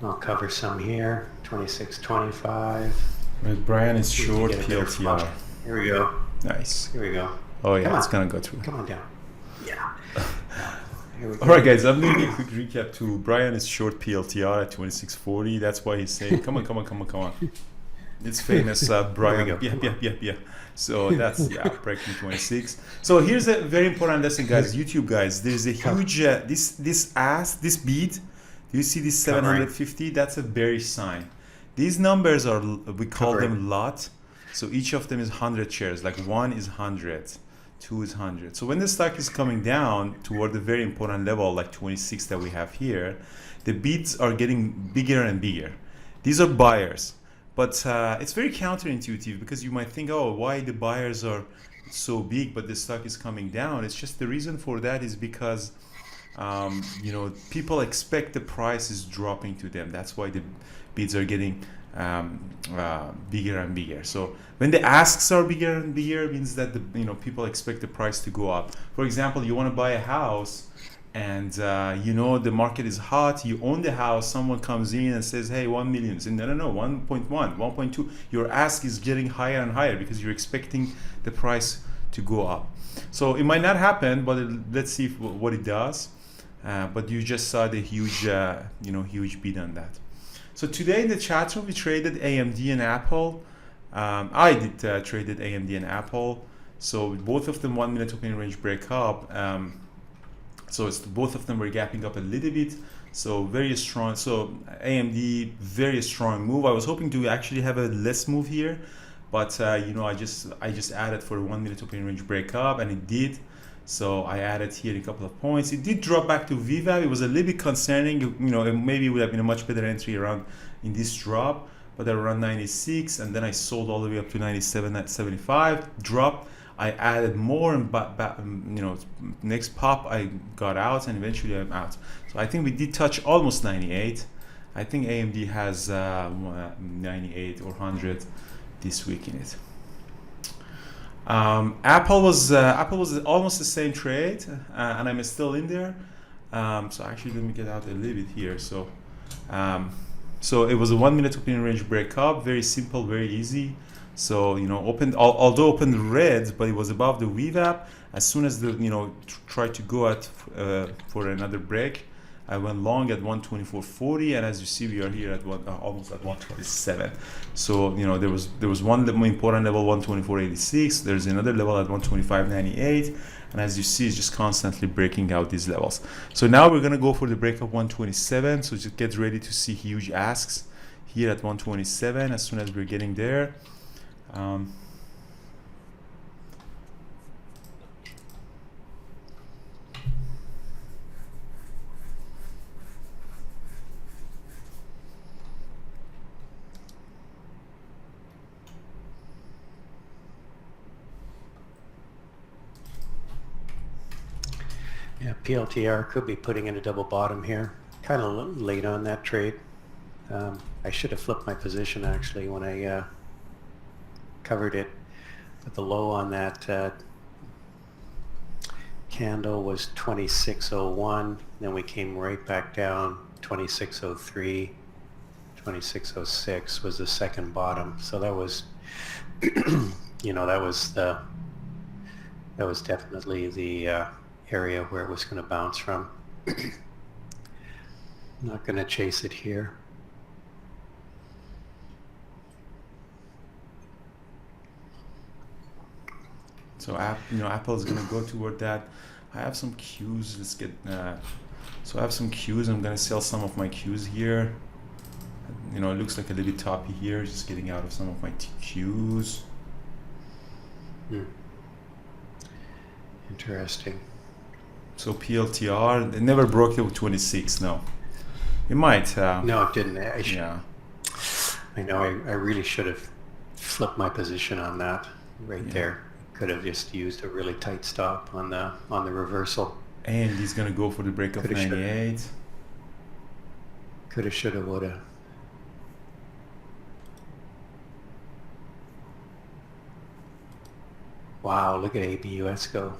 I'll cover some here. 26.25. Right, Brian is short PLTR. Here we go. Nice. Here we go. Oh yeah, it's gonna go through. Come on down. Yeah. Here we go. All right, guys. I'm doing a quick recap too. Brian is short PLTR at 26.40. That's why he's saying, "Come on, come on, come on, come on." It's famous, Brian. Yeah. So that's breaking 26. So here's a very important lesson, guys. YouTube guys, there's a huge this bead. Do you see this 750? That's a bearish sign. These numbers are, we call them lot. So each of them is 100 shares. Like 1 is 100, 2 is 100. So when the stock is coming down toward the very important level, like 26 that we have here, the beads are getting bigger and bigger. These are buyers. But it's very counterintuitive because you might think, oh, why the buyers are so big but the stock is coming down? It's just the reason for that is because people expect the price is dropping to them. That's why the bids are getting bigger and bigger. So when the asks are bigger and bigger, means that people expect the price to go up. For example, you want to buy a house and the market is hot, you own the house, someone comes in and says, hey, 1 million. And no, 1.1, 1.2. Your ask is getting higher and higher because you're expecting the price to go up. So it might not happen, but let's see what it does. But you just saw the huge bid on that. So today in the chat room, we traded AMD and Apple. I did traded AMD and Apple. So both of them 1 minute opening range break up. So both of them were gapping up a little bit. So very strong. So AMD, very strong move. I was hoping to actually have a less move here, but I just added for a 1 minute opening range break up, and it did. So I added here a couple of points. It did drop back to VWAP. It was a little bit concerning. Maybe it would have been a much better entry around in this drop, but around 96, and then I sold all the way up to 97 at 75. Drop. I added more, and next pop I got out, and eventually I'm out. So I think we did touch almost 98. I think AMD has 98 or 100 this week in it. Apple was almost the same trade, and I'm still in there. So actually, let me get out a little bit here. So it was a 1 minute opening range break up, very simple, very easy. So although opened red, but it was above the VWAP. As soon as tried to go at for another break, I went long at 124.40, and as you see, we are here at almost at 127. So there was one important level, 124.86. There's another level at 125.98, and as you see, it's just constantly breaking out these levels. So now we're gonna go for the break of 127. So just get ready to see huge asks here at 127 as soon as we're getting there. Yeah, PLTR could be putting in a double bottom here. Kind of late on that trade. I should have flipped my position actually when I covered it. But the low on that candle was 26.01. Then we came right back down. 26.03, 26.06 was the second bottom. So that was, that was definitely the area where it was going to bounce from. Not going to chase it here. So Apple is going to go toward that. I have some cues. Let's get. So I have some cues. I'm going to sell some of my cues here. It looks like a little bit toppy here. Just getting out of some of my cues. Interesting. So PLTR, it never broke the 26. No, it might. No, it didn't. I know. I really should have flipped my position on that right there. Could have just used a really tight stop on the reversal. And he's gonna go for the break of 98. Coulda, shoulda, woulda. Wow, look at ABUS go.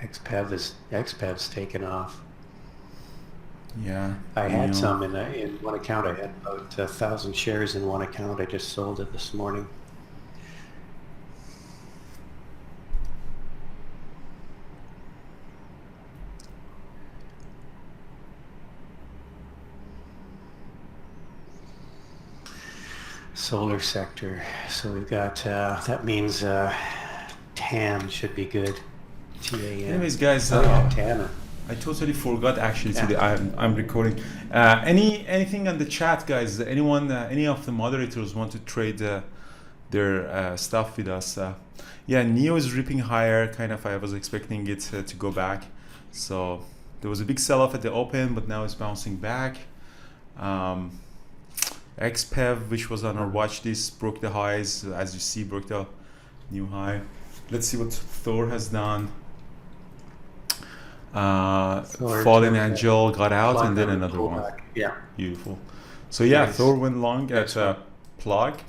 XPEV's taken off. Yeah. I had know. some in one account. I had about 1,000 shares in one account. I just sold it this morning. Solar sector. So we've got, that means TAN should be good. TAN. Anyways, guys, TAN. I totally forgot actually Yeah. today. I'm recording. Anything on the chat, guys? Anyone, any of the moderators want to trade their stuff with us? Yeah, Neo is ripping higher. Kind of, I was expecting it to go back. So there was a big sell-off at the open, but now it's bouncing back. XPEV, which was on our watch list, broke the highs. As you see, broke the new high. Let's see what Thor has done. Fallen Angel got out, and then another one. Yeah, beautiful. So yeah, nice. Thor went long at plug,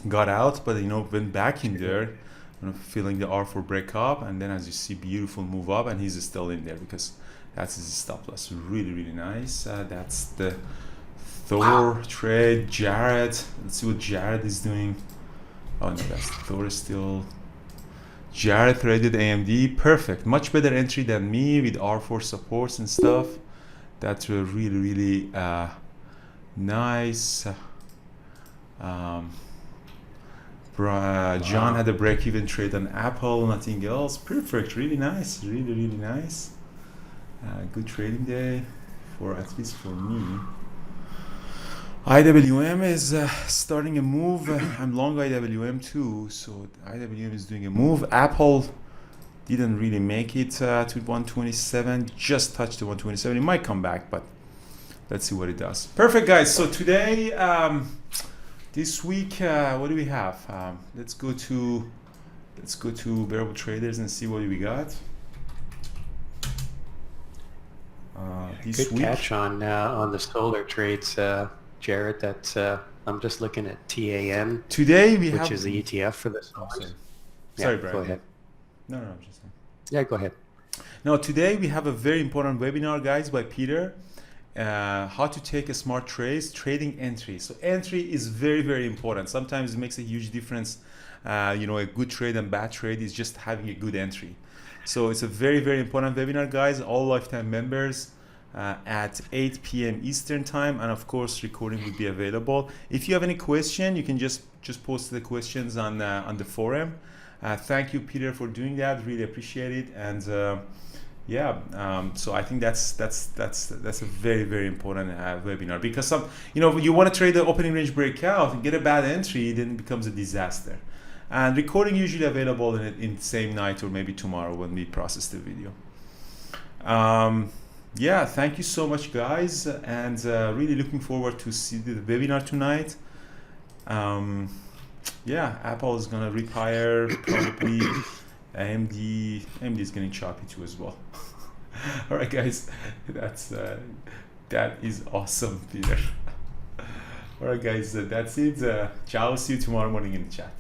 got out, but went back in there, feeling the R4 break up, and then as you see, beautiful move up, and he's still in there because that's his stop loss. Really, really nice. That's the Thor trade. Jared, let's see what Jared is doing. Oh no, that's Thor is still. Jared traded AMD, perfect. Much better entry than me with R4 supports and stuff. That's really, really nice. John had a break-even trade on Apple, nothing else. Perfect, really nice, really, really nice. Good trading day, at least for me. IWM is starting a move. I'm long IWM too, so IWM is doing a move. Apple didn't really make it to 127, just touched the 127. It might come back, but let's see what it does. Perfect, guys. So today, this week, what do we have? Let's go to Variable Traders and see what we got. This good week. catch on the solar trades. Jared, that's I'm just looking at TAN. Today we which have, is the ETF for this. Sorry, Brian. Go ahead. No, I'm just saying. Yeah, go ahead. Now today we have a very important webinar, guys, by Peter. How to take a smart trades, trading entry. So entry is very, very important. Sometimes it makes a huge difference. A good trade and bad trade is just having a good entry. So it's a very, very important webinar, guys. All lifetime members. At 8 p.m. Eastern time, and of course recording will be available. If you have any question, you can just post the questions on the forum. Thank you, Peter, for doing that. Really appreciate it. And so I think that's a very, very important webinar, because you want to trade the opening range breakout and get a bad entry, then it becomes a disaster. And recording usually available in the same night or maybe tomorrow when we process the video. Yeah, thank you so much, guys, and really looking forward to see the webinar tonight. Apple is gonna rip higher, probably. AMD is getting choppy too as well. All right, guys, that is awesome, Peter. All right, guys, that's it. Ciao. See you tomorrow morning in the chat.